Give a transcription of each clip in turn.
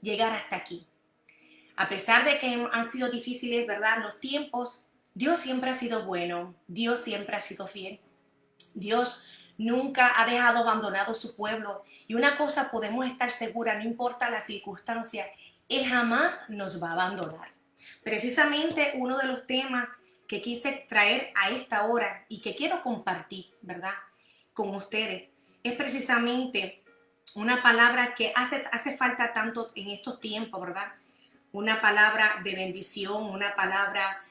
llegar hasta aquí. A pesar de que han sido difíciles, ¿verdad? Los tiempos, Dios siempre ha sido bueno, Dios siempre ha sido fiel. Dios nunca ha dejado abandonado su pueblo. Y una cosa podemos estar seguras, no importa la circunstancia, Él jamás nos va a abandonar. Precisamente uno de los temas que quise traer a esta hora y que quiero compartir, ¿verdad?, con ustedes, es precisamente una palabra que hace falta tanto en estos tiempos, ¿verdad? Una palabra de bendición, una palabra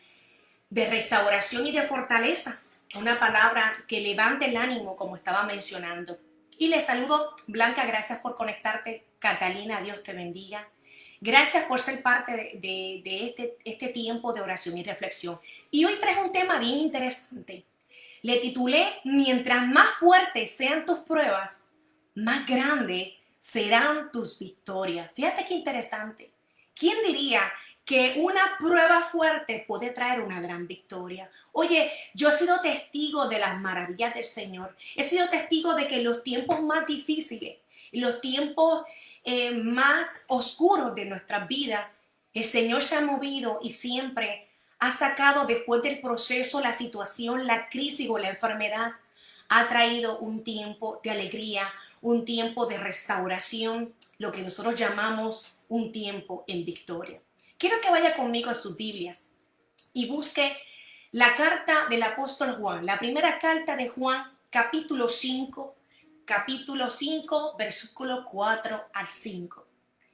de restauración y de fortaleza, una palabra que levante el ánimo, como estaba mencionando. Y les saludo, Blanca, gracias por conectarte. Catalina, Dios te bendiga. Gracias por ser parte de este tiempo de oración y reflexión. Y hoy traigo un tema bien interesante. Le titulé: mientras más fuertes sean tus pruebas, más grandes serán tus victorias. Fíjate qué interesante. ¿Quién diría que una prueba fuerte puede traer una gran victoria? Oye, yo he sido testigo de las maravillas del Señor. He sido testigo de que en los tiempos más difíciles, en los tiempos más oscuros de nuestras vidas, el Señor se ha movido y siempre ha sacado, después del proceso, la situación, la crisis o la enfermedad, ha traído un tiempo de alegría, un tiempo de restauración, lo que nosotros llamamos un tiempo en victoria. Quiero que vaya conmigo a sus Biblias y busque la carta del apóstol Juan, la primera carta de Juan, capítulo 5, versículo 4 al 5.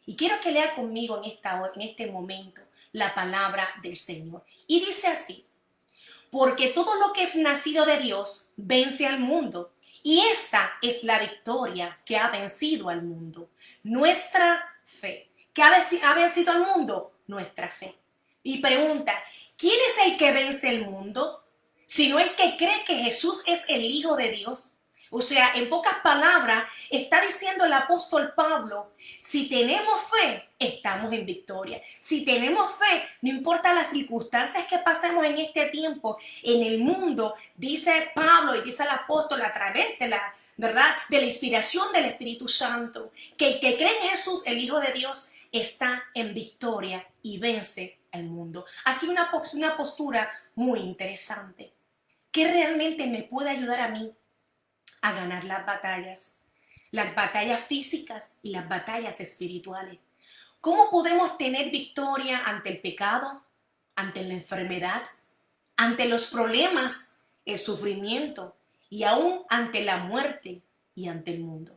Y quiero que lea conmigo en este momento la palabra del Señor. Y dice así: porque todo lo que es nacido de Dios vence al mundo. Y esta es la victoria que ha vencido al mundo: nuestra fe. ¿Qué ha vencido al mundo? Nuestra fe. Y pregunta: ¿quién es el que vence el mundo? Sino el que cree que Jesús es el Hijo de Dios. O sea, en pocas palabras, está diciendo el apóstol Pablo: si tenemos fe, estamos en victoria. Si tenemos fe, no importa las circunstancias que pasemos en este tiempo, en el mundo, dice Pablo y dice el apóstol a través de la, ¿verdad?, de la inspiración del Espíritu Santo, que el que cree en Jesús, el Hijo de Dios, está en victoria y vence al mundo. Aquí una postura muy interesante, que realmente me puede ayudar a mí a ganar las batallas físicas y las batallas espirituales. ¿Cómo podemos tener victoria ante el pecado, ante la enfermedad, ante los problemas, el sufrimiento y aún ante la muerte y ante el mundo?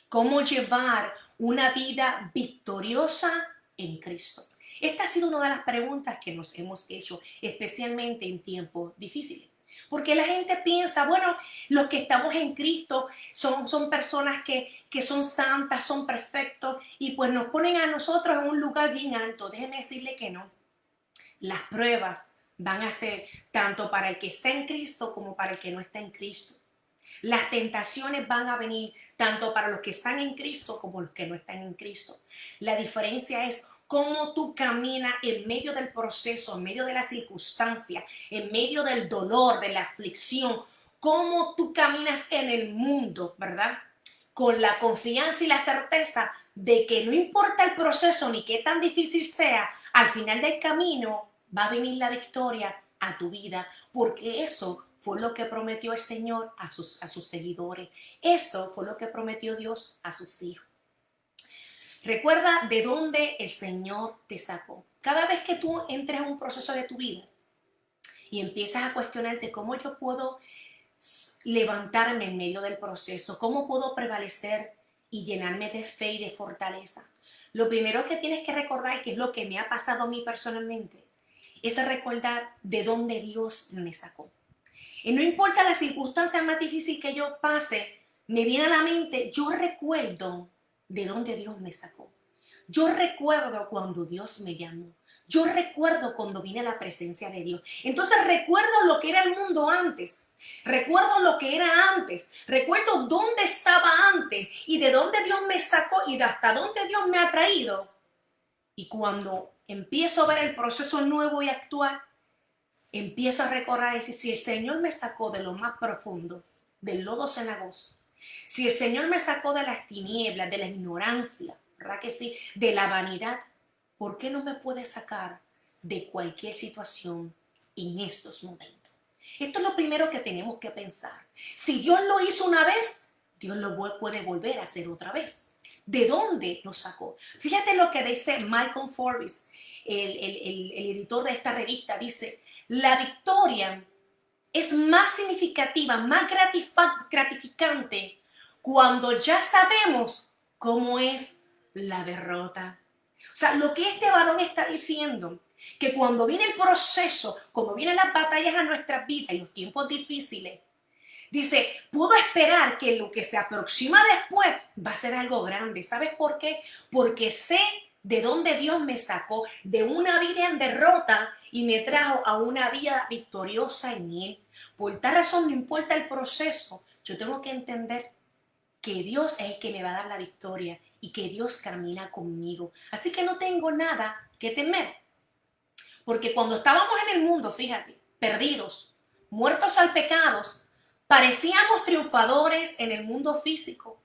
¿Cómo llevar una vida victoriosa en Cristo? Esta ha sido una de las preguntas que nos hemos hecho, especialmente en tiempos difíciles. Porque la gente piensa, bueno, los que estamos en Cristo son personas que son santas, son perfectos, y pues nos ponen a nosotros en un lugar bien alto. Déjenme decirle que no. Las pruebas van a ser tanto para el que está en Cristo como para el que no está en Cristo. Las tentaciones van a venir tanto para los que están en Cristo como los que no están en Cristo. La diferencia es cómo tú caminas en medio del proceso, en medio de la circunstancia, en medio del dolor, de la aflicción, cómo tú caminas en el mundo, ¿verdad? Con la confianza y la certeza de que no importa el proceso ni qué tan difícil sea, al final del camino va a venir la victoria a tu vida, porque eso fue lo que prometió el Señor a sus seguidores. Eso fue lo que prometió Dios a sus hijos. Recuerda de dónde el Señor te sacó. Cada vez que tú entres en un proceso de tu vida y empiezas a cuestionarte cómo yo puedo levantarme en medio del proceso, cómo puedo prevalecer y llenarme de fe y de fortaleza, lo primero que tienes que recordar, que es lo que me ha pasado a mí personalmente, es recordar de dónde Dios me sacó. Y no importa la circunstancia más difícil que yo pase, me viene a la mente, yo recuerdo de dónde Dios me sacó. Yo recuerdo cuando Dios me llamó. Yo recuerdo cuando vine a la presencia de Dios. Entonces recuerdo lo que era el mundo antes. Recuerdo lo que era antes. Recuerdo dónde estaba antes y de dónde Dios me sacó y de hasta dónde Dios me ha traído. Y cuando empiezo a ver el proceso nuevo y actual, empiezo a recordar y decir, si el Señor me sacó de lo más profundo, del lodo cenagoso, si el Señor me sacó de las tinieblas, de la ignorancia, ¿verdad que sí? De la vanidad, ¿por qué no me puede sacar de cualquier situación en estos momentos? Esto es lo primero que tenemos que pensar. Si Dios lo hizo una vez, Dios lo puede volver a hacer otra vez. ¿De dónde lo sacó? Fíjate lo que dice Malcolm Forbes, el editor de esta revista. Dice, la victoria es más significativa, más gratificante cuando ya sabemos cómo es la derrota. O sea, lo que este varón está diciendo, que cuando viene el proceso, cuando vienen las batallas a nuestras vidas y los tiempos difíciles, dice, puedo esperar que lo que se aproxima después va a ser algo grande. ¿Sabes por qué? Porque sé de dónde Dios me sacó, de una vida en derrota y me trajo a una vida victoriosa en Él. Por tal razón, no importa el proceso, yo tengo que entender que Dios es el que me va a dar la victoria y que Dios camina conmigo. Así que no tengo nada que temer. Porque cuando estábamos en el mundo, fíjate, perdidos, muertos al pecado, parecíamos triunfadores en el mundo físico,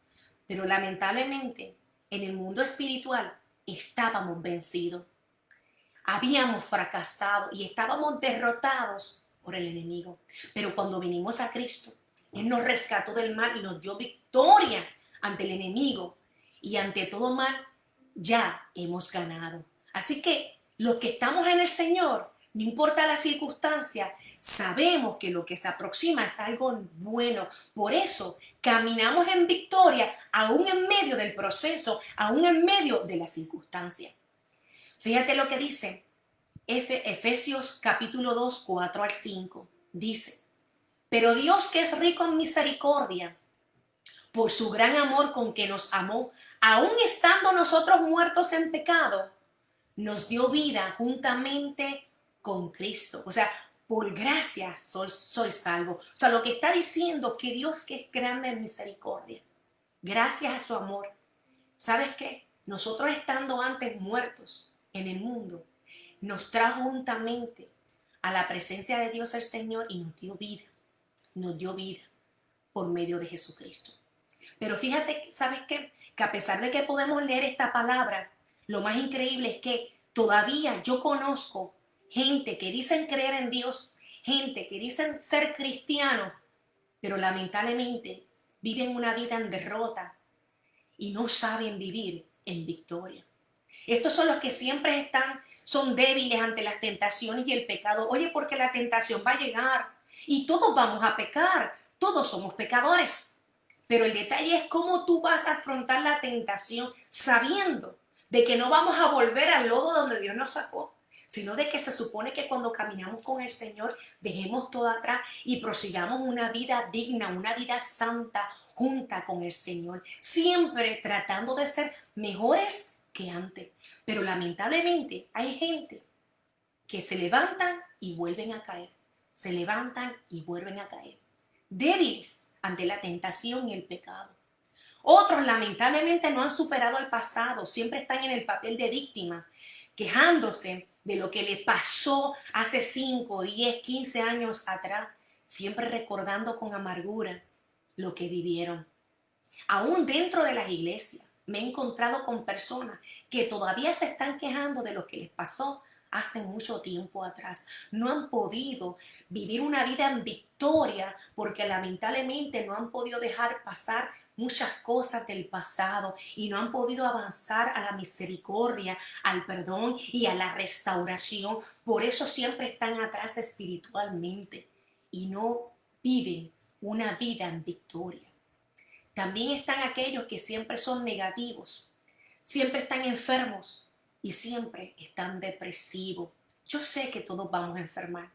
pero lamentablemente en el mundo espiritual estábamos vencidos. Habíamos fracasado y estábamos derrotados por el enemigo. Pero cuando vinimos a Cristo, Él nos rescató del mal y nos dio victoria ante el enemigo. Y ante todo mal, ya hemos ganado. Así que los que estamos en el Señor, no importa la circunstancia, sabemos que lo que se aproxima es algo bueno. Por eso caminamos en victoria, aún en medio del proceso, aún en medio de la circunstancia. Fíjate lo que dice Efesios capítulo 2, 4 al 5. Dice, pero Dios, que es rico en misericordia, por su gran amor con que nos amó, aun estando nosotros muertos en pecado, nos dio vida juntamente con Cristo. O sea, por gracia soy salvo. O sea, lo que está diciendo que Dios, que es grande en misericordia, gracias a su amor, ¿sabes qué? Nosotros estando antes muertos en el mundo, nos trajo juntamente a la presencia de Dios el Señor y nos dio vida por medio de Jesucristo. Pero fíjate, ¿sabes qué? Que a pesar de que podemos leer esta palabra, lo más increíble es que todavía yo conozco gente que dicen creer en Dios, gente que dicen ser cristianos, pero lamentablemente viven una vida en derrota y no saben vivir en victoria. Estos son los que siempre son débiles ante las tentaciones y el pecado. Oye, porque la tentación va a llegar y todos vamos a pecar, todos somos pecadores. Pero el detalle es cómo tú vas a afrontar la tentación sabiendo de que no vamos a volver al lodo donde Dios nos sacó, sino de que se supone que cuando caminamos con el Señor dejemos todo atrás y prosigamos una vida digna, una vida santa junta con el Señor, siempre tratando de ser mejores que antes. Pero lamentablemente hay gente que se levantan y vuelven a caer, se levantan y vuelven a caer, débiles ante la tentación y el pecado. Otros lamentablemente no han superado el pasado, siempre están en el papel de víctima, quejándose de lo que les pasó hace 5, 10, 15 años atrás, siempre recordando con amargura lo que vivieron. Aún dentro de las iglesias me he encontrado con personas que todavía se están quejando de lo que les pasó hace mucho tiempo atrás. No han podido vivir una vida en victoria porque lamentablemente no han podido dejar pasar muchas cosas del pasado y no han podido avanzar a la misericordia, al perdón y a la restauración. Por eso siempre están atrás espiritualmente y no viven una vida en victoria. También están aquellos que siempre son negativos, siempre están enfermos y siempre están depresivos. Yo sé que todos vamos a enfermar.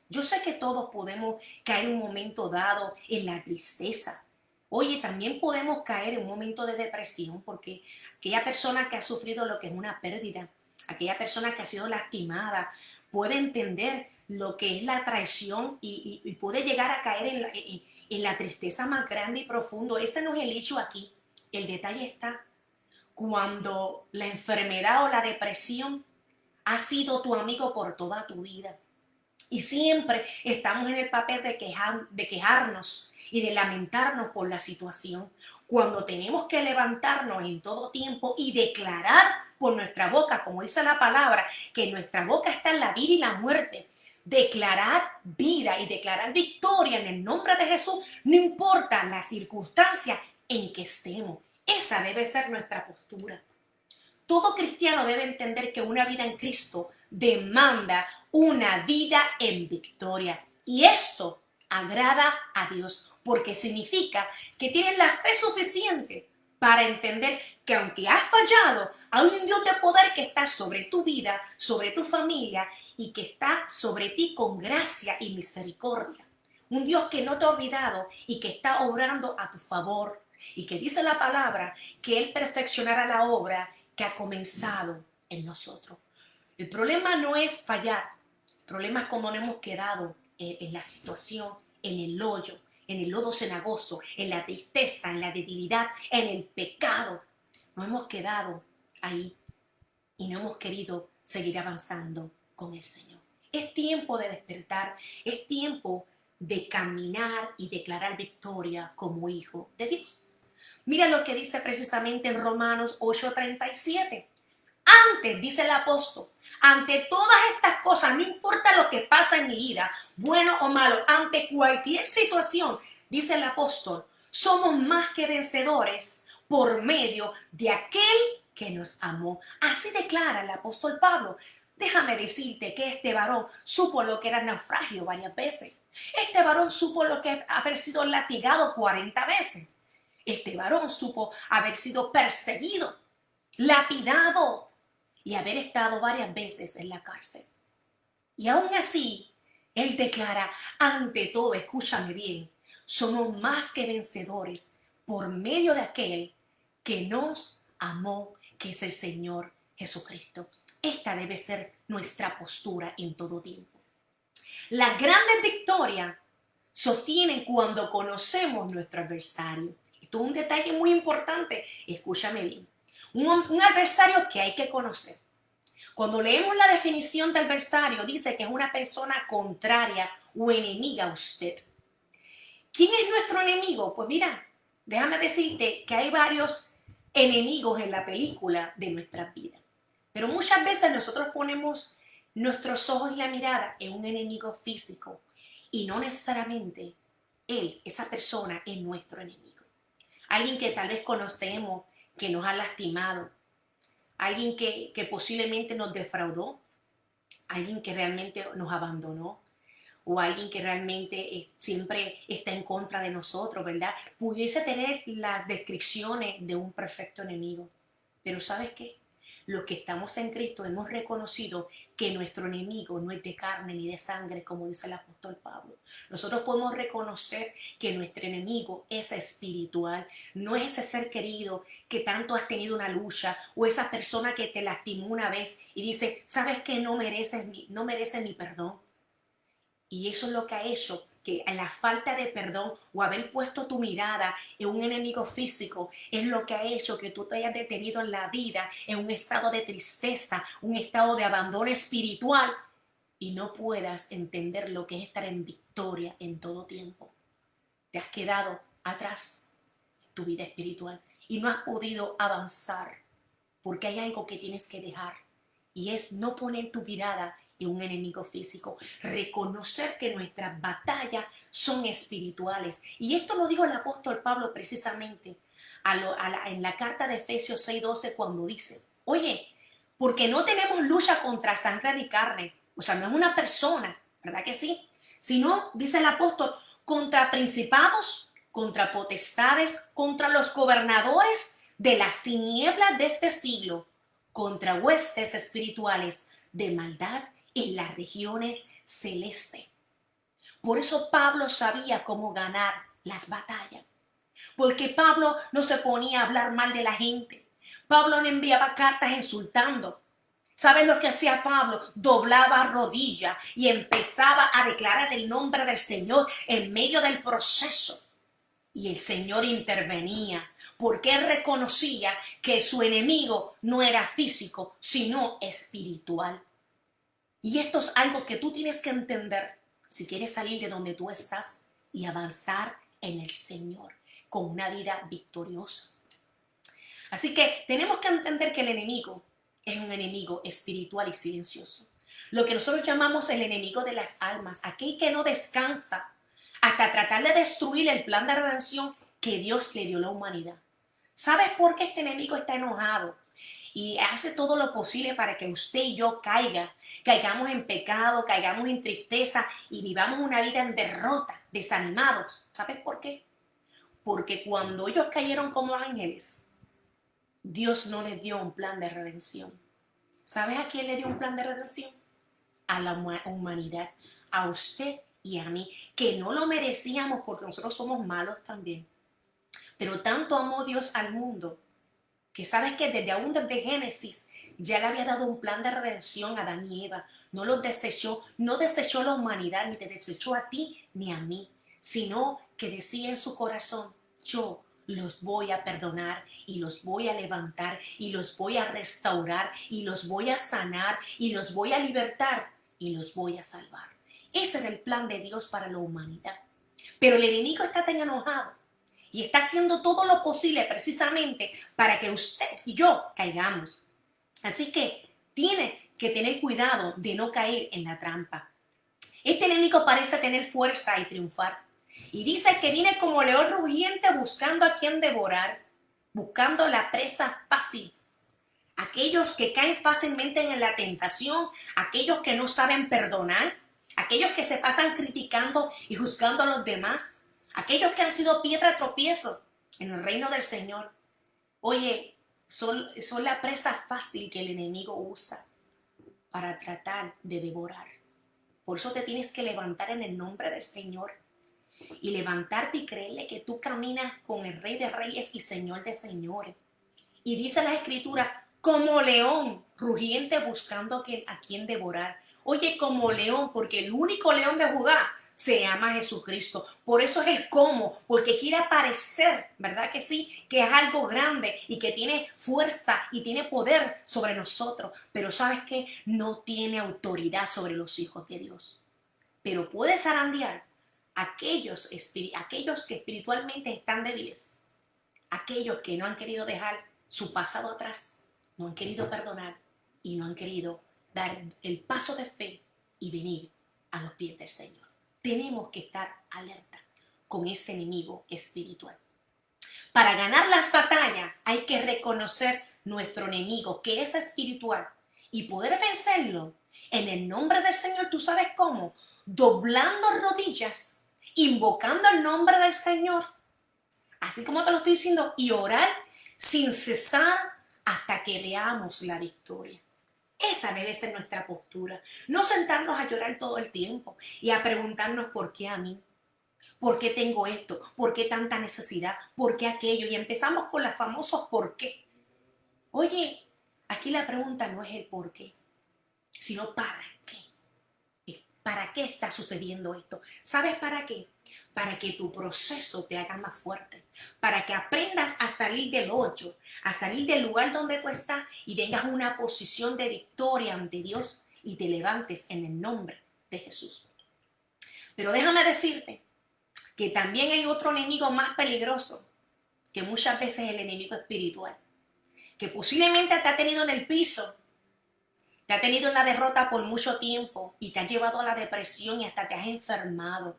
Yo sé que todos podemos caer en un momento dado en la tristeza. Oye, también podemos caer en un momento de depresión porque aquella persona que ha sufrido lo que es una pérdida, aquella persona que ha sido lastimada, puede entender lo que es la traición y puede llegar a caer en la tristeza más grande y profundo. Ese no es el hecho aquí. El detalle está cuando la enfermedad o la depresión ha sido tu amigo por toda tu vida. Y siempre estamos en el papel de quejarnos y de lamentarnos por la situación, cuando tenemos que levantarnos en todo tiempo y declarar por nuestra boca, como dice la palabra, que en nuestra boca está la vida y la muerte. Declarar vida y declarar victoria en el nombre de Jesús, no importa la circunstancia en que estemos. Esa debe ser nuestra postura. Todo cristiano debe entender que una vida en Cristo demanda una vida en victoria. Y esto agrada a Dios porque significa que tienes la fe suficiente para entender que aunque has fallado, hay un Dios de poder que está sobre tu vida, sobre tu familia y que está sobre ti con gracia y misericordia. Un Dios que no te ha olvidado y que está obrando a tu favor y que dice la palabra que Él perfeccionará la obra que ha comenzado en nosotros. El problema no es fallar, el problema es cómo nos hemos quedado en la situación, en el hoyo, en el lodo cenagoso, en la tristeza, en la debilidad, en el pecado. Nos hemos quedado ahí y no hemos querido seguir avanzando con el Señor. Es tiempo de despertar, es tiempo de caminar y declarar victoria como hijo de Dios. Mira lo que dice precisamente en Romanos 8:37. Antes, dice el apóstol, ante todas estas cosas, no importa lo que pasa en mi vida, bueno o malo, ante cualquier situación, dice el apóstol, somos más que vencedores por medio de aquel que nos amó. Así declara el apóstol Pablo. Déjame decirte que este varón supo lo que era naufragio varias veces. Este varón supo lo que haber sido latigado 40 veces. Este varón supo haber sido perseguido, lapidado y haber estado varias veces en la cárcel. Y aún así, él declara, ante todo, escúchame bien, somos más que vencedores por medio de aquel que nos amó, que es el Señor Jesucristo. Esta debe ser nuestra postura en todo tiempo. Las grandes victorias sostienen cuando conocemos nuestro adversario. Esto es un detalle muy importante, escúchame bien. Un adversario que hay que conocer. Cuando leemos la definición de adversario, dice que es una persona contraria o enemiga a usted. ¿Quién es nuestro enemigo? Pues mira, déjame decirte que hay varios enemigos en la película de nuestras vidas. Pero muchas veces nosotros ponemos nuestros ojos y la mirada en un enemigo físico y no necesariamente él, esa persona, es nuestro enemigo. Alguien que tal vez conocemos, que nos ha lastimado, alguien que posiblemente nos defraudó, alguien que realmente nos abandonó, o alguien que realmente siempre está en contra de nosotros, ¿verdad? Pudiese tener las descripciones de un perfecto enemigo. Pero ¿sabes qué? Los que estamos en Cristo hemos reconocido que nuestro enemigo no es de carne ni de sangre, como dice el apóstol Pablo. Nosotros podemos reconocer que nuestro enemigo es espiritual, no es ese ser querido que tanto has tenido una lucha o esa persona que te lastimó una vez y dice, ¿sabes qué? No mereces mi perdón. Y eso es lo que ha hecho que la falta de perdón o haber puesto tu mirada en un enemigo físico es lo que ha hecho que tú te hayas detenido en la vida en un estado de tristeza, un estado de abandono espiritual y no puedas entender lo que es estar en victoria en todo tiempo. Te has quedado atrás en tu vida espiritual y no has podido avanzar porque hay algo que tienes que dejar y es no poner tu mirada en un enemigo físico, reconocer que nuestras batallas son espirituales. Y esto lo dijo el apóstol Pablo precisamente en la carta de Efesios 6:12 cuando dice, oye, porque no tenemos lucha contra sangre y carne, o sea, no es una persona, ¿verdad que sí? Sino, dice el apóstol, contra principados, contra potestades, contra los gobernadores de las tinieblas de este siglo, contra huestes espirituales de maldad en las regiones celestes. Por eso Pablo sabía cómo ganar las batallas. Porque Pablo no se ponía a hablar mal de la gente. Pablo no enviaba cartas insultando. ¿Sabes lo que hacía Pablo? Doblaba rodilla y empezaba a declarar el nombre del Señor en medio del proceso. Y el Señor intervenía porque él reconocía que su enemigo no era físico, sino espiritual. Y esto es algo que tú tienes que entender si quieres salir de donde tú estás y avanzar en el Señor con una vida victoriosa. Así que tenemos que entender que el enemigo es un enemigo espiritual y silencioso. Lo que nosotros llamamos el enemigo de las almas, aquel que no descansa hasta tratar de destruir el plan de redención que Dios le dio a la humanidad. ¿Sabes por qué este enemigo está enojado? Y hace todo lo posible para que usted y yo caigamos en pecado, caigamos en tristeza y vivamos una vida en derrota, desanimados. ¿Sabes por qué? Porque cuando ellos cayeron como ángeles, Dios no les dio un plan de redención. ¿Sabes a quién le dio un plan de redención? A la humanidad, a usted y a mí, que no lo merecíamos porque nosotros somos malos también. Pero tanto amó Dios al mundo, que sabes que desde Génesis ya le había dado un plan de redención a Adán y Eva. No los desechó, no desechó la humanidad, ni te desechó a ti ni a mí, sino que decía en su corazón, yo los voy a perdonar y los voy a levantar y los voy a restaurar y los voy a sanar y los voy a libertar y los voy a salvar. Ese era el plan de Dios para la humanidad. Pero el enemigo está tan enojado y está haciendo todo lo posible precisamente para que usted y yo caigamos. Así que tiene que tener cuidado de no caer en la trampa. Este enemigo parece tener fuerza y triunfar. Y dice que viene como león rugiente buscando a quien devorar, buscando la presa fácil. Aquellos que caen fácilmente en la tentación, aquellos que no saben perdonar, aquellos que se pasan criticando y juzgando a los demás, aquellos que han sido piedra de tropiezo en el reino del Señor. Oye, son la presa fácil que el enemigo usa para tratar de devorar. Por eso te tienes que levantar en el nombre del Señor y levantarte y creerle que tú caminas con el Rey de Reyes y Señor de Señores. Y dice la Escritura, como león rugiente buscando a quien devorar. Oye, como león, porque el único león de Judá se llama Jesucristo. Por eso es el cómo, porque quiere aparecer, ¿verdad que sí? Que es algo grande y que tiene fuerza y tiene poder sobre nosotros. Pero ¿sabes qué? No tiene autoridad sobre los hijos de Dios. Pero puede zarandear aquellos que espiritualmente están débiles, aquellos que no han querido dejar su pasado atrás, no han querido perdonar y no han querido dar el paso de fe y venir a los pies del Señor. Tenemos que estar alerta con ese enemigo espiritual. Para ganar las batallas hay que reconocer nuestro enemigo, que es espiritual, y poder vencerlo en el nombre del Señor. ¿Tú sabes cómo? Doblando rodillas, invocando el nombre del Señor, así como te lo estoy diciendo, y orar sin cesar hasta que veamos la victoria. Esa debe ser nuestra postura. No sentarnos a llorar todo el tiempo y a preguntarnos por qué a mí, por qué tengo esto, por qué tanta necesidad, por qué aquello. Y empezamos con los famosos por qué. Oye, aquí la pregunta no es el por qué, sino para qué. ¿Para qué está sucediendo esto? ¿Sabes para qué? Para que tu proceso te haga más fuerte, para que aprendas a salir del hoyo, a salir del lugar donde tú estás y tengas una posición de victoria ante Dios y te levantes en el nombre de Jesús. Pero déjame decirte que también hay otro enemigo más peligroso, que muchas veces es el enemigo espiritual, que posiblemente te ha tenido en el piso, te ha tenido en la derrota por mucho tiempo y te ha llevado a la depresión y hasta te has enfermado.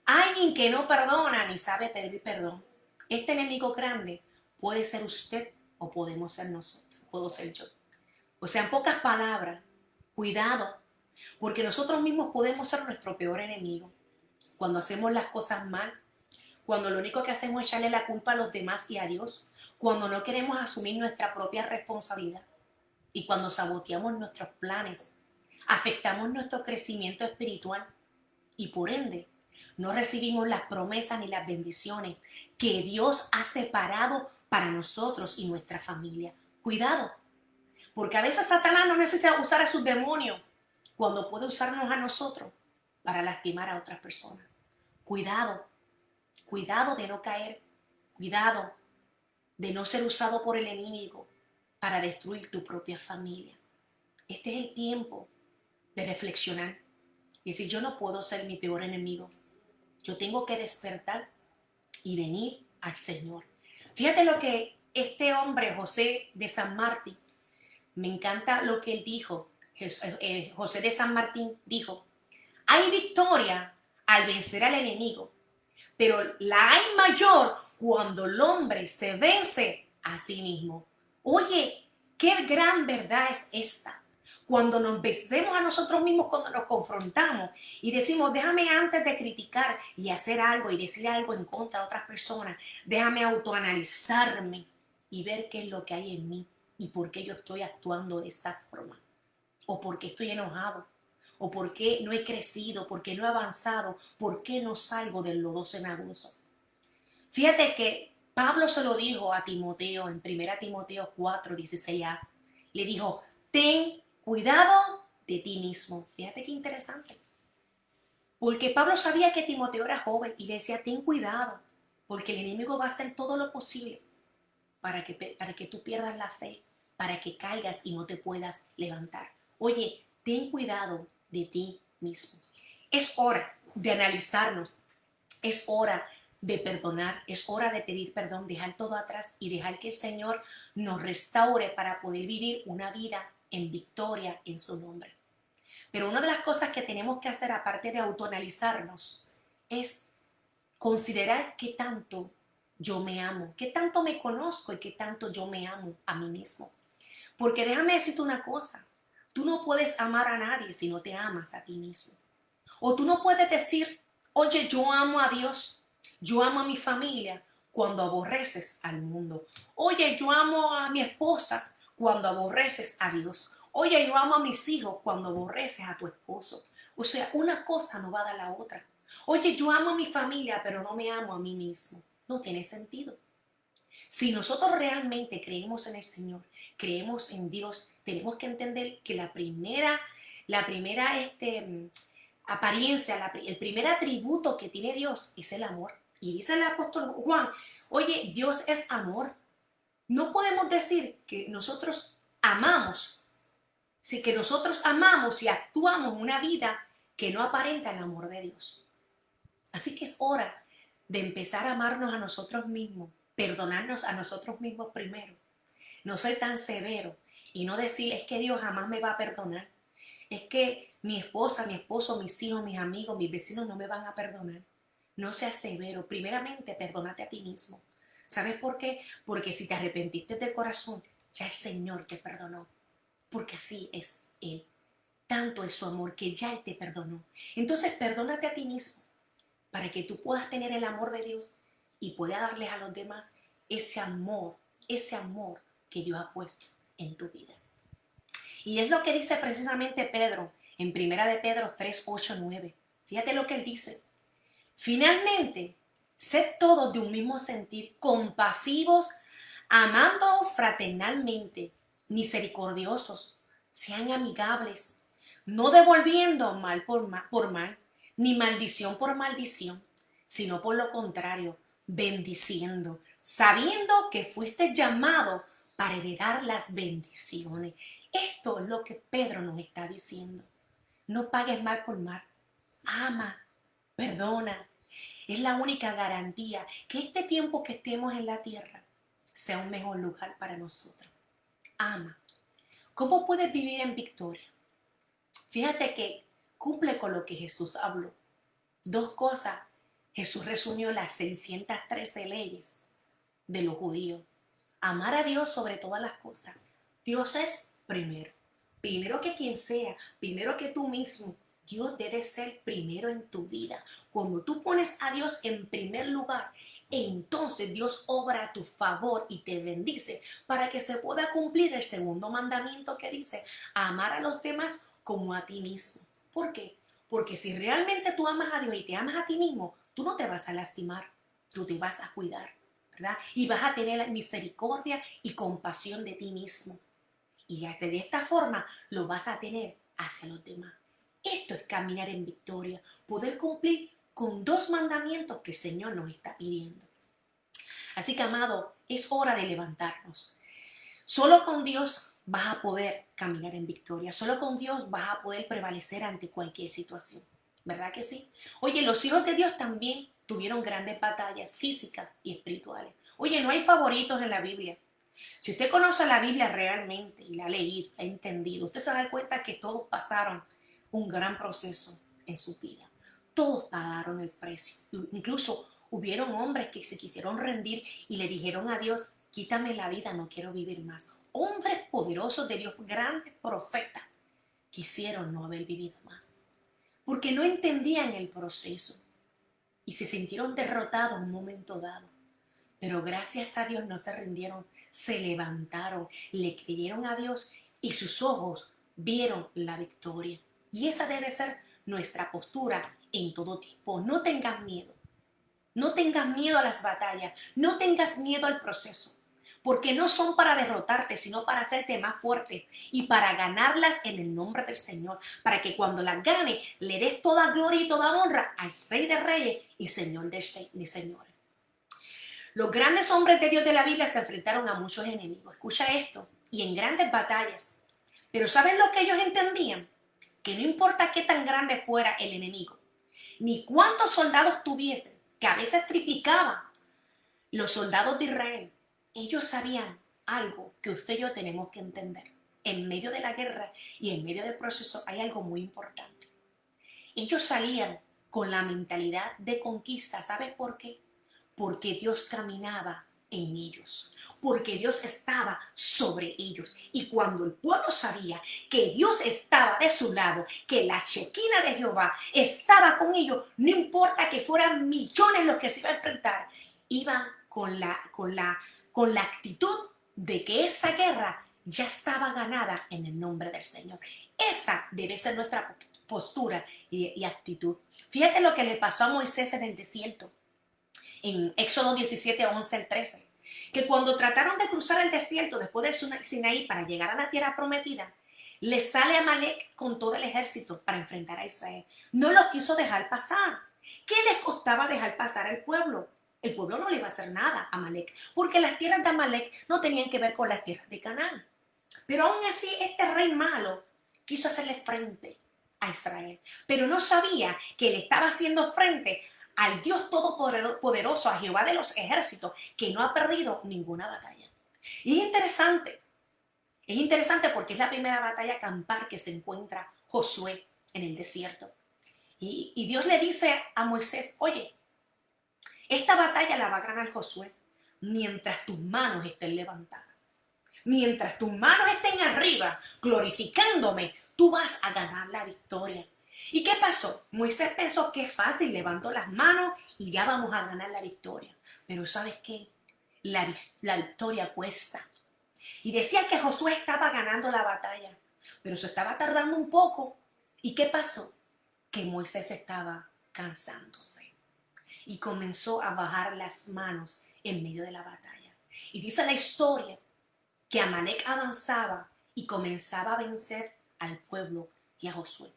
Alguien que no perdona ni sabe pedir perdón. Este enemigo grande puede ser usted o podemos ser nosotros, puedo ser yo. O sea, en pocas palabras, cuidado, porque nosotros mismos podemos ser nuestro peor enemigo. Cuando hacemos las cosas mal, cuando lo único que hacemos es echarle la culpa a los demás y a Dios, cuando no queremos asumir nuestra propia responsabilidad y cuando saboteamos nuestros planes, afectamos nuestro crecimiento espiritual y por ende no recibimos las promesas ni las bendiciones que Dios ha separado para nosotros y nuestra familia. Cuidado, porque a veces Satanás no necesita usar a sus demonios cuando puede usarnos a nosotros para lastimar a otras personas. Cuidado, cuidado de no caer, cuidado de no ser usado por el enemigo para destruir tu propia familia. Este es el tiempo de reflexionar y decir, yo no puedo ser mi peor enemigo. Yo tengo que despertar y venir al Señor. Fíjate lo que este hombre, José de San Martín, me encanta lo que él dijo. José de San Martín dijo, hay victoria al vencer al enemigo, pero la hay mayor cuando el hombre se vence a sí mismo. Oye, qué gran verdad es esta. Cuando nos vencemos a nosotros mismos, cuando nos confrontamos y decimos, déjame antes de criticar y hacer algo y decir algo en contra de otras personas, déjame autoanalizarme y ver qué es lo que hay en mí y por qué yo estoy actuando de esta forma, o por qué estoy enojado, o por qué no he crecido, por qué no he avanzado, por qué no salgo del lodo cenagoso. Fíjate que Pablo se lo dijo a Timoteo en 1 Timoteo 4:16a. Le dijo, ten cuidado de ti mismo. Fíjate qué interesante. Porque Pablo sabía que Timoteo era joven y le decía, ten cuidado, porque el enemigo va a hacer todo lo posible para que tú pierdas la fe, para que caigas y no te puedas levantar. Oye, ten cuidado de ti mismo. Es hora de analizarnos, es hora de perdonar, es hora de pedir perdón, dejar todo atrás y dejar que el Señor nos restaure para poder vivir una vida en victoria en su nombre. Pero una de las cosas que tenemos que hacer, aparte de autoanalizarnos, es considerar qué tanto yo me amo, qué tanto me conozco y qué tanto yo me amo a mí mismo. Porque déjame decirte una cosa, tú no puedes amar a nadie si no te amas a ti mismo. O tú no puedes decir, oye, yo amo a Dios, yo amo a mi familia, cuando aborreces al mundo. Oye, yo amo a mi esposa cuando aborreces a Dios. Oye, yo amo a mis hijos cuando aborreces a tu esposo. O sea, una cosa no va a dar la otra. Oye, yo amo a mi familia, pero no me amo a mí mismo. No tiene sentido. Si nosotros realmente creemos en el Señor, creemos en Dios, tenemos que entender que la primera apariencia, el primer atributo que tiene Dios es el amor. Y dice el apóstol Juan, oye, Dios es amor. No podemos decir que nosotros amamos, si que nosotros amamos y actuamos una vida que no aparenta el amor de Dios. Así que es hora de empezar a amarnos a nosotros mismos, perdonarnos a nosotros mismos primero, no ser tan severo y no decir es que Dios jamás me va a perdonar, es que mi esposa, mi esposo, mis hijos, mis amigos, mis vecinos no me van a perdonar. No seas severo, primeramente perdónate a ti mismo. ¿Sabes por qué? Porque si te arrepentiste de corazón, ya el Señor te perdonó, porque así es Él. Tanto es su amor que ya Él te perdonó. Entonces perdónate a ti mismo, para que tú puedas tener el amor de Dios y puedas darles a los demás ese amor que Dios ha puesto en tu vida. Y es lo que dice precisamente Pedro en 1 Pedro 3:8-9. Fíjate lo que él dice. Finalmente, sed todos de un mismo sentir, compasivos, amando fraternalmente, misericordiosos, sean amigables, no devolviendo mal por mal, ni maldición por maldición, sino por lo contrario, bendiciendo, sabiendo que fuiste llamado para heredar las bendiciones. Esto es lo que Pedro nos está diciendo. No pagues mal por mal. Ama, perdona. Es la única garantía que este tiempo que estemos en la tierra sea un mejor lugar para nosotros. Ama. ¿Cómo puedes vivir en victoria? Fíjate que cumple con lo que Jesús habló. Dos cosas. Jesús resumió las 613 leyes de los judíos. Amar a Dios sobre todas las cosas. Dios es primero. Primero que quien sea, primero que tú mismo. Dios debe ser primero en tu vida. Cuando tú pones a Dios en primer lugar, entonces Dios obra a tu favor y te bendice para que se pueda cumplir el segundo mandamiento que dice amar a los demás como a ti mismo. ¿Por qué? Porque si realmente tú amas a Dios y te amas a ti mismo, tú no te vas a lastimar, tú te vas a cuidar, ¿verdad? Y vas a tener misericordia y compasión de ti mismo. Y de esta forma lo vas a tener hacia los demás. Esto es caminar en victoria, poder cumplir con dos mandamientos que el Señor nos está pidiendo. Así que, amado, es hora de levantarnos. Solo con Dios vas a poder caminar en victoria. Solo con Dios vas a poder prevalecer ante cualquier situación. ¿Verdad que sí? Oye, los hijos de Dios también tuvieron grandes batallas físicas y espirituales. Oye, no hay favoritos en la Biblia. Si usted conoce la Biblia realmente y la ha leído, la ha entendido, usted se da cuenta que todos pasaron un gran proceso en su vida. Todos pagaron el precio. Incluso hubieron hombres que se quisieron rendir y le dijeron a Dios, quítame la vida, no quiero vivir más. Hombres poderosos de Dios, grandes profetas, quisieron no haber vivido más. Porque no entendían el proceso y se sintieron derrotados en un momento dado. Pero gracias a Dios no se rindieron, se levantaron, le creyeron a Dios y sus ojos vieron la victoria. Y esa debe ser nuestra postura en todo tiempo. No tengas miedo, no tengas miedo a las batallas, no tengas miedo al proceso, porque no son para derrotarte, sino para hacerte más fuerte y para ganarlas en el nombre del Señor, para que cuando las gane le des toda gloria y toda honra al Rey de Reyes y Señor de Señores. Los grandes hombres de Dios de la Biblia se enfrentaron a muchos enemigos. Escucha esto. Y en grandes batallas. Pero ¿saben lo que ellos entendían? Que no importa qué tan grande fuera el enemigo, ni cuántos soldados tuviesen, que a veces triplicaban los soldados de Israel, ellos sabían algo que usted y yo tenemos que entender. En medio de la guerra y en medio del proceso hay algo muy importante. Ellos salían con la mentalidad de conquista. ¿Sabe por qué? Porque Dios caminaba en ellos, porque Dios estaba sobre ellos. Y cuando el pueblo sabía que Dios estaba de su lado, que la Shekinah de Jehová estaba con ellos, no importa que fueran millones los que se iban a enfrentar, iban con la actitud de que esa guerra ya estaba ganada en el nombre del Señor. Esa debe ser nuestra postura y actitud. Fíjate lo que le pasó a Moisés en el desierto. En Éxodo 17, 11 al 13, que cuando trataron de cruzar el desierto después del Sinaí para llegar a la tierra prometida, les sale Amalek con todo el ejército para enfrentar a Israel. No los quiso dejar pasar. ¿Qué les costaba dejar pasar al pueblo? El pueblo no le iba a hacer nada a Amalek, porque las tierras de Amalek no tenían que ver con las tierras de Canaán. Pero aún así, este rey malo quiso hacerle frente a Israel, pero no sabía que le estaba haciendo frente al Dios Todopoderoso, a Jehová de los ejércitos, que no ha perdido ninguna batalla. Y es interesante porque es la primera batalla campal que se encuentra Josué en el desierto. Y Dios le dice a Moisés, oye, esta batalla la va a ganar Josué mientras tus manos estén levantadas. Mientras tus manos estén arriba, glorificándome, tú vas a ganar la victoria. ¿Y qué pasó? Moisés pensó que es fácil, levantó las manos y ya vamos a ganar la victoria. Pero ¿sabes qué? La victoria cuesta. Y decía que Josué estaba ganando la batalla, pero se estaba tardando un poco. ¿Y qué pasó? Que Moisés estaba cansándose y comenzó a bajar las manos en medio de la batalla. Y dice la historia que Amalek avanzaba y comenzaba a vencer al pueblo y a Josué.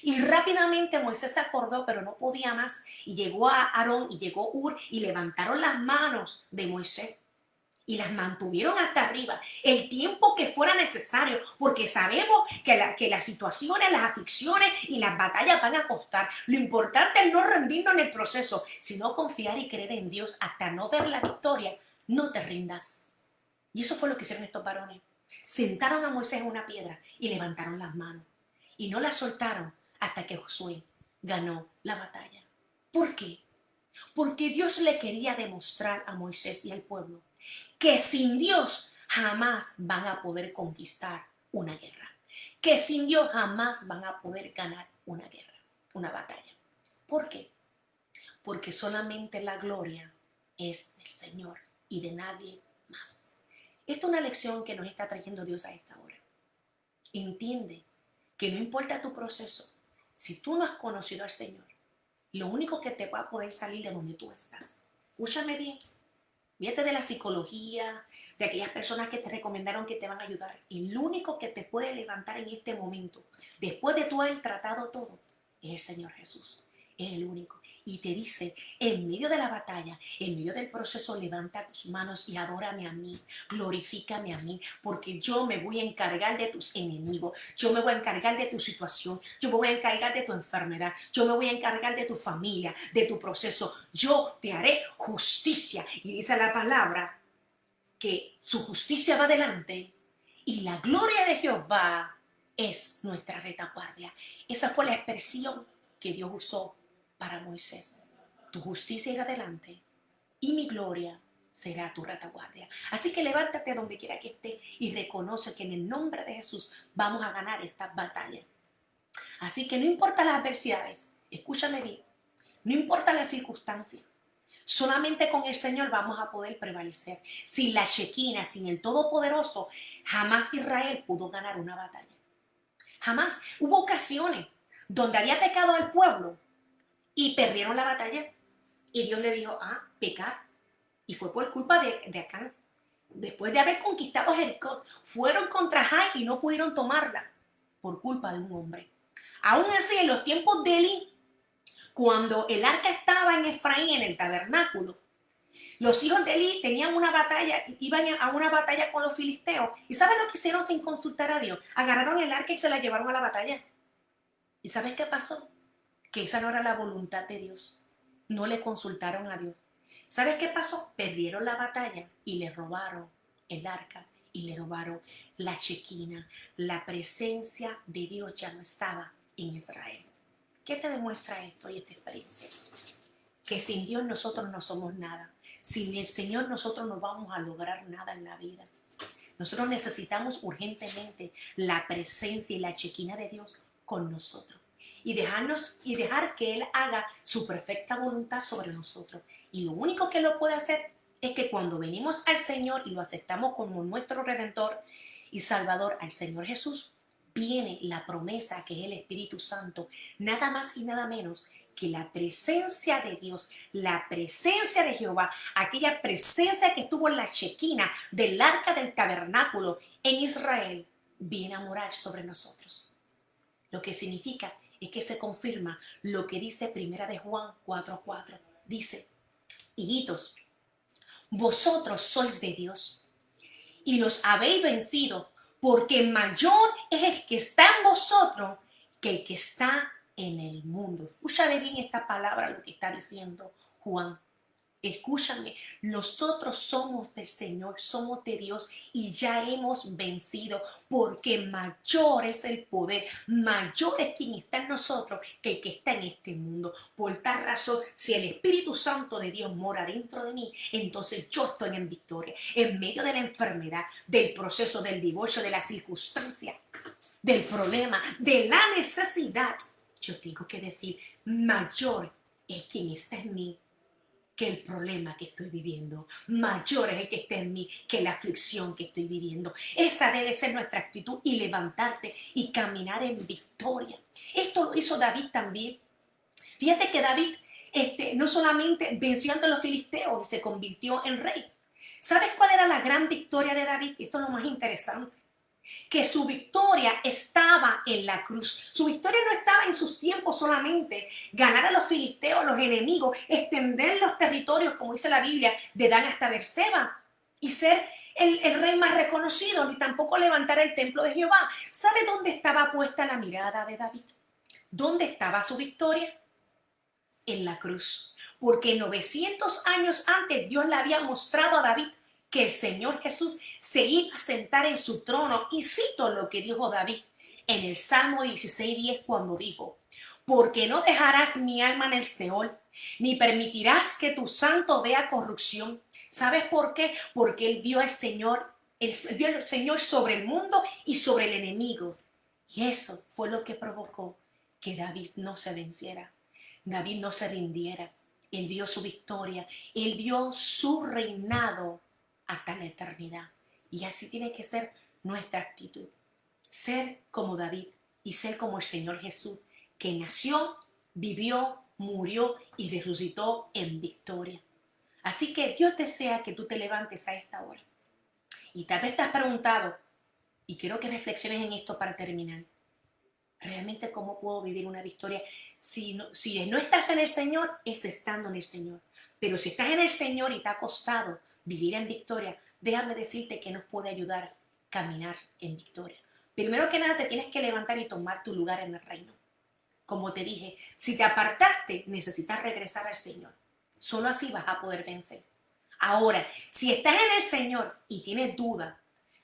Y rápidamente Moisés se acordó, pero no podía más. Y llegó a Aarón y llegó Ur y levantaron las manos de Moisés y las mantuvieron hasta arriba el tiempo que fuera necesario, porque sabemos que las situaciones, las aflicciones y las batallas van a costar. Lo importante es no rendirnos en el proceso, sino confiar y creer en Dios hasta no ver la victoria. No te rindas. Y eso fue lo que hicieron estos varones. Sentaron a Moisés en una piedra y levantaron las manos. Y no la soltaron hasta que Josué ganó la batalla. ¿Por qué? Porque Dios le quería demostrar a Moisés y al pueblo que sin Dios jamás van a poder conquistar una guerra. Que sin Dios jamás van a poder ganar una guerra, una batalla. ¿Por qué? Porque solamente la gloria es del Señor y de nadie más. Esta es una lección que nos está trayendo Dios a esta hora. Entiende que no importa tu proceso, si tú no has conocido al Señor, lo único que te va a poder salir de donde tú estás. Escúchame bien. Fíjate de la psicología, de aquellas personas que te recomendaron que te van a ayudar. Y lo único que te puede levantar en este momento, después de tú haber tratado todo, es el Señor Jesús. Es el único. y te dice, en medio de la batalla, en medio del proceso, levanta tus manos y adórame a mí, glorifícame a mí, porque yo me voy a encargar de tus enemigos, yo me voy a encargar de tu situación, yo me voy a encargar de tu enfermedad, yo me voy a encargar de tu familia, de tu proceso, yo te haré justicia. Y dice la palabra que su justicia va adelante y la gloria de Jehová es nuestra retaguardia. Esa fue la expresión que Dios usó para Moisés. Tu justicia irá adelante y mi gloria será tu retaguardia. Así que levántate donde quiera que estés y reconoce que en el nombre de Jesús vamos a ganar esta batalla. Así que no importa las adversidades, escúchame bien, no importa las circunstancias, solamente con el Señor vamos a poder prevalecer. Sin la Shekinah, sin el Todopoderoso, jamás Israel pudo ganar una batalla. Jamás. Hubo ocasiones donde había pecado al pueblo y perdieron la batalla. Y Dios le dijo, pecar. Y fue por culpa de Acán. Después de haber conquistado Jericó, fueron contra Jai y no pudieron tomarla por culpa de un hombre. Aún así, en los tiempos de Elí, cuando el arca estaba en Efraín, en el tabernáculo, los hijos de Elí tenían una batalla, iban a una batalla con los filisteos. ¿Y saben lo que hicieron sin consultar a Dios? Agarraron el arca y se la llevaron a la batalla. ¿Y sabes qué pasó? Que esa no era la voluntad de Dios. No le consultaron a Dios. ¿Sabes qué pasó? Perdieron la batalla y le robaron el arca y le robaron la Shekinah. La presencia de Dios ya no estaba en Israel. ¿Qué te demuestra esto y esta experiencia? Que sin Dios nosotros no somos nada. Sin el Señor nosotros no vamos a lograr nada en la vida. Nosotros necesitamos urgentemente la presencia y la Shekinah de Dios con nosotros. Y dejar que Él haga su perfecta voluntad sobre nosotros. Y lo único que lo puede hacer es que cuando venimos al Señor y lo aceptamos como nuestro Redentor y Salvador, al Señor Jesús, viene la promesa que es el Espíritu Santo, nada más y nada menos que la presencia de Dios, la presencia de Jehová, aquella presencia que estuvo en la Shekinah del arca del tabernáculo en Israel, viene a morar sobre nosotros. Lo que significa es que se confirma lo que dice Primera de Juan 4:4. Dice, hijitos, vosotros sois de Dios y los habéis vencido, porque mayor es el que está en vosotros que el que está en el mundo. Escúchame bien esta palabra, lo que está diciendo Juan. Escúchame, nosotros somos del Señor, somos de Dios y ya hemos vencido, porque mayor es el poder, mayor es quien está en nosotros que el que está en este mundo. Por tal razón, si el Espíritu Santo de Dios mora dentro de mí, entonces yo estoy en victoria, en medio de la enfermedad, del proceso, del divorcio, de la circunstancia, del problema, de la necesidad. Yo tengo que decir, mayor es quien está en mí que el problema que estoy viviendo. Mayor es el que está en mí que la aflicción que estoy viviendo. Esa debe ser nuestra actitud y levantarte y caminar en victoria. Esto lo hizo David también. Fíjate que David no solamente venció ante los filisteos y se convirtió en rey. ¿Sabes cuál era la gran victoria de David? Esto es lo más interesante. Que su victoria estaba en la cruz. Su victoria no estaba en sus tiempos solamente, ganar a los filisteos, los enemigos, extender los territorios, como dice la Biblia, de Dan hasta Berseba, y ser el rey más reconocido, ni tampoco levantar el templo de Jehová. ¿Sabe dónde estaba puesta la mirada de David? ¿Dónde estaba su victoria? En la cruz. Porque 900 años antes Dios le había mostrado a David que el Señor Jesús se iba a sentar en su trono. Y cito lo que dijo David en el Salmo 16:10 cuando dijo, porque no dejarás mi alma en el Seol, ni permitirás que tu santo vea corrupción. ¿Sabes por qué? Porque él vio al Señor, vio al Señor sobre el mundo y sobre el enemigo. Y eso fue lo que provocó que David no se venciera. David no se rindiera. Él vio su victoria. Él vio su reinado hasta la eternidad. Y así tiene que ser nuestra actitud. Ser como David y ser como el Señor Jesús, que nació, vivió, murió y resucitó en victoria. Así que Dios desea que tú te levantes a esta hora. Y tal vez te has preguntado, y quiero que reflexiones en esto para terminar. Realmente, ¿cómo puedo vivir una victoria? Si no estás en el Señor, es estando en el Señor. Pero si estás en el Señor y te ha costado vivir en victoria, déjame decirte que nos puede ayudar a caminar en victoria. Primero que nada, te tienes que levantar y tomar tu lugar en el reino. Como te dije, si te apartaste, necesitas regresar al Señor. Solo así vas a poder vencer. Ahora, si estás en el Señor y tienes duda,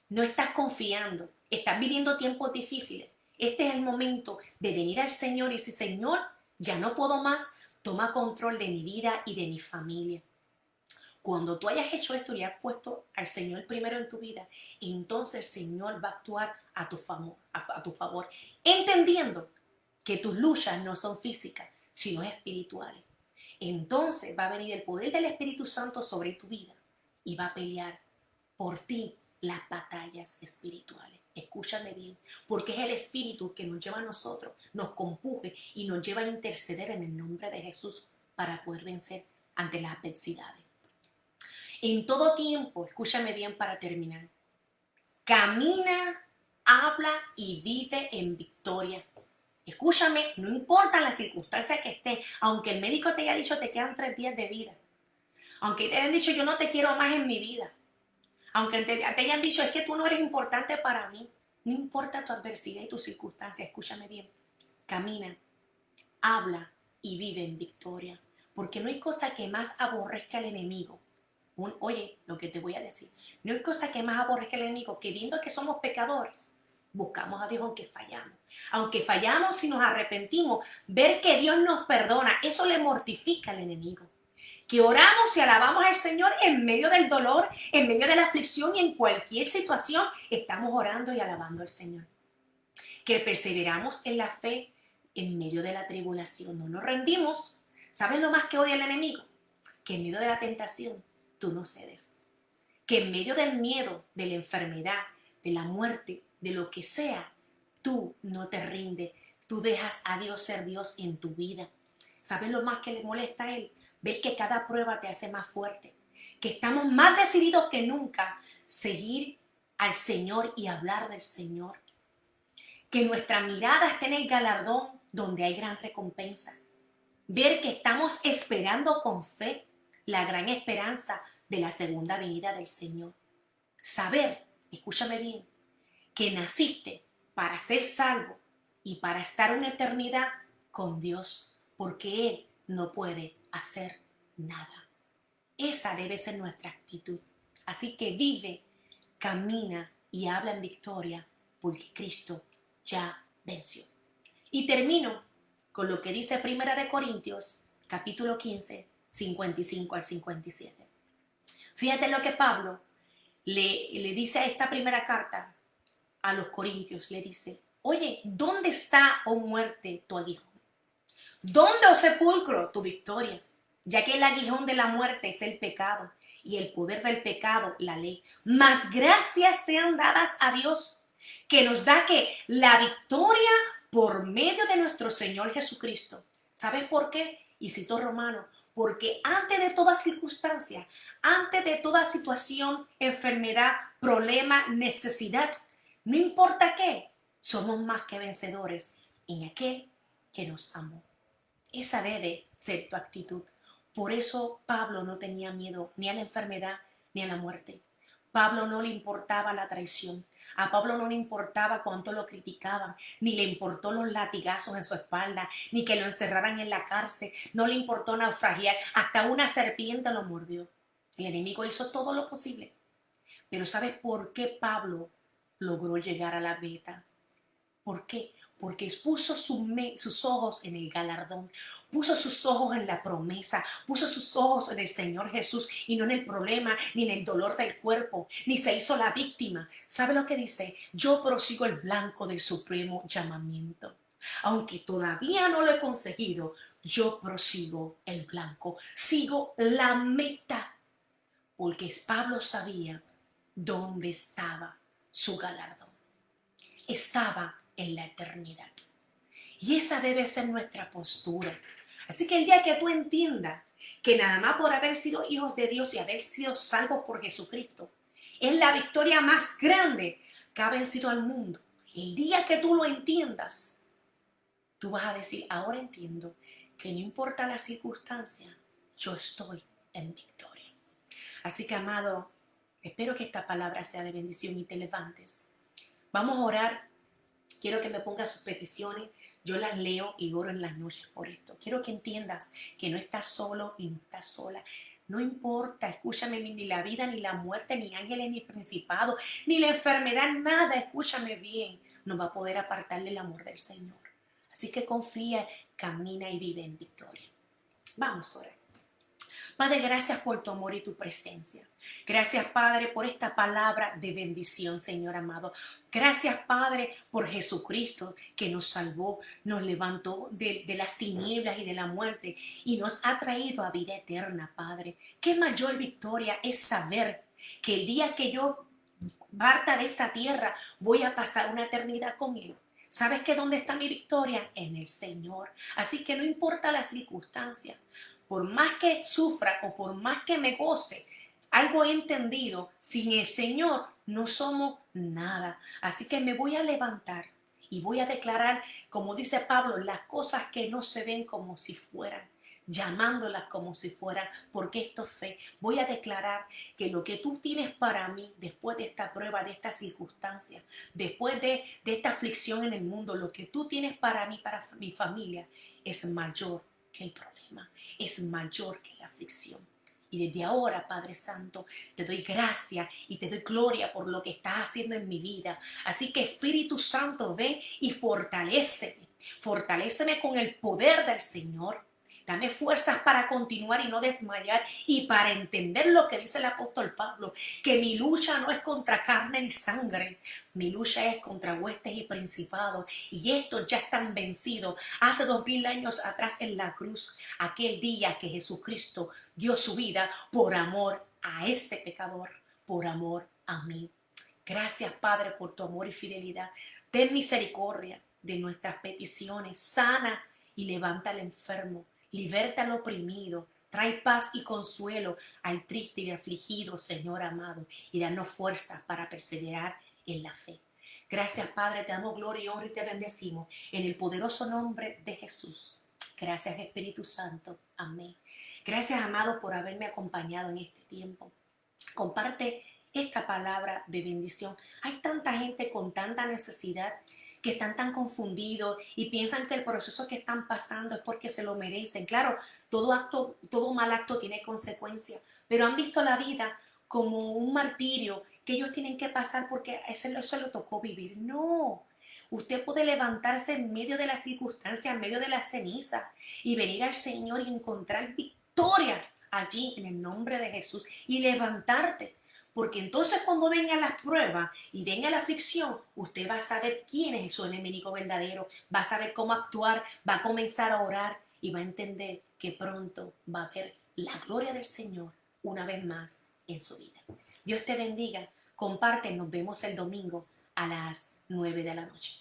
no estás confiando, estás viviendo tiempos difíciles, este es el momento de venir al Señor y decir, Señor, ya no puedo más, toma control de mi vida y de mi familia. Cuando tú hayas hecho esto y has puesto al Señor primero en tu vida, entonces el Señor va a actuar a tu favor, entendiendo que tus luchas no son físicas, sino espirituales. Entonces va a venir el poder del Espíritu Santo sobre tu vida y va a pelear por ti las batallas espirituales. Escúchame bien, porque es el Espíritu que nos lleva a nosotros, nos compuje y nos lleva a interceder en el nombre de Jesús para poder vencer ante las adversidades. En todo tiempo, escúchame bien para terminar, camina, habla y vive en victoria. Escúchame, no importa las circunstancias que estés, aunque el médico te haya dicho te quedan 3 días de vida, aunque te hayan dicho yo no te quiero más en mi vida, aunque te hayan dicho es que tú no eres importante para mí, no importa tu adversidad y tus circunstancias, escúchame bien, camina, habla y vive en victoria, porque no hay cosa que más aborrezca al enemigo. Oye, lo que te voy a decir, no hay cosa que más aborrezca al enemigo que viendo que somos pecadores, buscamos a Dios aunque fallamos. Aunque fallamos, si nos arrepentimos, ver que Dios nos perdona, eso le mortifica al enemigo. Que oramos y alabamos al Señor en medio del dolor, en medio de la aflicción y en cualquier situación, estamos orando y alabando al Señor. Que perseveramos en la fe en medio de la tribulación, no nos rendimos. ¿Sabes lo más que odia el enemigo? Que en medio de la tentación tú no cedes. Que en medio del miedo, de la enfermedad, de la muerte, de lo que sea, tú no te rindes. Tú dejas a Dios ser Dios en tu vida. ¿Sabes lo más que le molesta a Él? Ver que cada prueba te hace más fuerte. Que estamos más decididos que nunca seguir al Señor y hablar del Señor. Que nuestra mirada esté en el galardón donde hay gran recompensa. Ver que estamos esperando con fe la gran esperanza de la segunda venida del Señor. Saber, escúchame bien, que naciste para ser salvo y para estar una eternidad con Dios, porque Él no puede hacer nada. Esa debe ser nuestra actitud. Así que vive, camina y habla en victoria, porque Cristo ya venció. Y termino con lo que dice Primera de Corintios, capítulo 15, 55 al 57. Fíjate lo que Pablo le dice a esta primera carta a los Corintios, le dice, oye, ¿dónde está, oh muerte, tu aguijón? ¿Dónde, oh sepulcro, tu victoria? Ya que el aguijón de la muerte es el pecado y el poder del pecado, la ley. Mas gracias sean dadas a Dios, que nos da que la victoria por medio de nuestro Señor Jesucristo. ¿Sabes por qué? Y cito Romano, porque antes de toda circunstancia, antes de toda situación, enfermedad, problema, necesidad, no importa qué, somos más que vencedores en aquel que nos amó. Esa debe ser tu actitud. Por eso Pablo no tenía miedo ni a la enfermedad ni a la muerte. Pablo no le importaba la traición. A Pablo no le importaba cuánto lo criticaban, ni le importó los latigazos en su espalda, ni que lo encerraran en la cárcel, no le importó naufragiar, hasta una serpiente lo mordió. El enemigo hizo todo lo posible. Pero ¿sabes por qué Pablo logró llegar a la meta? ¿Por qué? Porque puso sus ojos en el galardón, puso sus ojos en la promesa, puso sus ojos en el Señor Jesús y no en el problema, ni en el dolor del cuerpo, ni se hizo la víctima. ¿Sabe lo que dice? Yo prosigo el blanco del supremo llamamiento. Aunque todavía no lo he conseguido, yo prosigo el blanco, sigo la meta, porque Pablo sabía dónde estaba su galardón. Estaba en la eternidad. Y esa debe ser nuestra postura. Así que el día que tú entiendas que nada más por haber sido hijos de Dios y haber sido salvos por Jesucristo es la victoria más grande que ha vencido al mundo. El día que tú lo entiendas, tú vas a decir, ahora entiendo que no importa la circunstancia, yo estoy en victoria. Así que, amado, espero que esta palabra sea de bendición y te levantes. Vamos a orar. Quiero que me pongas sus peticiones. Yo las leo y oro en las noches por esto. Quiero que entiendas que no estás solo y no estás sola. No importa, escúchame, ni la vida, ni la muerte, ni ángeles, ni principado, ni la enfermedad, nada, escúchame bien, no va a poder apartarle el amor del Señor. Así que confía, camina y vive en victoria. Vamos a orar. Padre, gracias por tu amor y tu presencia. Gracias, Padre, por esta palabra de bendición, Señor amado. Gracias, Padre, por Jesucristo que nos salvó, nos levantó de las tinieblas y de la muerte y nos ha traído a vida eterna, Padre. Qué mayor victoria es saber que el día que yo parta de esta tierra voy a pasar una eternidad con Él. ¿Sabes que dónde está mi victoria? En el Señor. Así que no importa la circunstancia, por más que sufra o por más que me goce, algo he entendido, sin el Señor no somos nada. Así que me voy a levantar y voy a declarar, como dice Pablo, las cosas que no se ven como si fueran, llamándolas como si fueran, porque esto es fe. Voy a declarar que lo que tú tienes para mí después de esta prueba, de esta circunstancia, después de esta aflicción en el mundo, lo que tú tienes para mí, para mi familia, es mayor que el problema, es mayor que la aflicción. Y desde ahora, Padre Santo, te doy gracia y te doy gloria por lo que estás haciendo en mi vida. Así que Espíritu Santo, ven y fortaléceme. Fortaléceme con el poder del Señor. Dame fuerzas para continuar y no desmayar y para entender lo que dice el apóstol Pablo, que mi lucha no es contra carne ni sangre, mi lucha es contra huestes y principados y estos ya están vencidos hace 2000 años atrás en la cruz, aquel día que Jesucristo dio su vida por amor a este pecador, por amor a mí. Gracias, Padre, por tu amor y fidelidad. Ten misericordia de nuestras peticiones, sana y levanta al enfermo, liberta al oprimido, trae paz y consuelo al triste y afligido, Señor amado, y danos fuerzas para perseverar en la fe. Gracias, Padre, te damos gloria y honra y te bendecimos en el poderoso nombre de Jesús. Gracias, Espíritu Santo. Amén. Gracias, amado, por haberme acompañado en este tiempo. Comparte esta palabra de bendición. Hay tanta gente con tanta necesidad que están tan confundidos y piensan que el proceso que están pasando es porque se lo merecen. Claro, todo mal acto tiene consecuencias, pero han visto la vida como un martirio que ellos tienen que pasar porque eso le tocó vivir. No, usted puede levantarse en medio de las circunstancias, en medio de la ceniza y venir al Señor y encontrar victoria allí en el nombre de Jesús y levantarte. Porque entonces cuando vengan las pruebas y venga la aflicción, usted va a saber quién es su enemigo verdadero, va a saber cómo actuar, va a comenzar a orar y va a entender que pronto va a ver la gloria del Señor una vez más en su vida. Dios te bendiga, comparte, nos vemos el domingo a las 9 de la noche.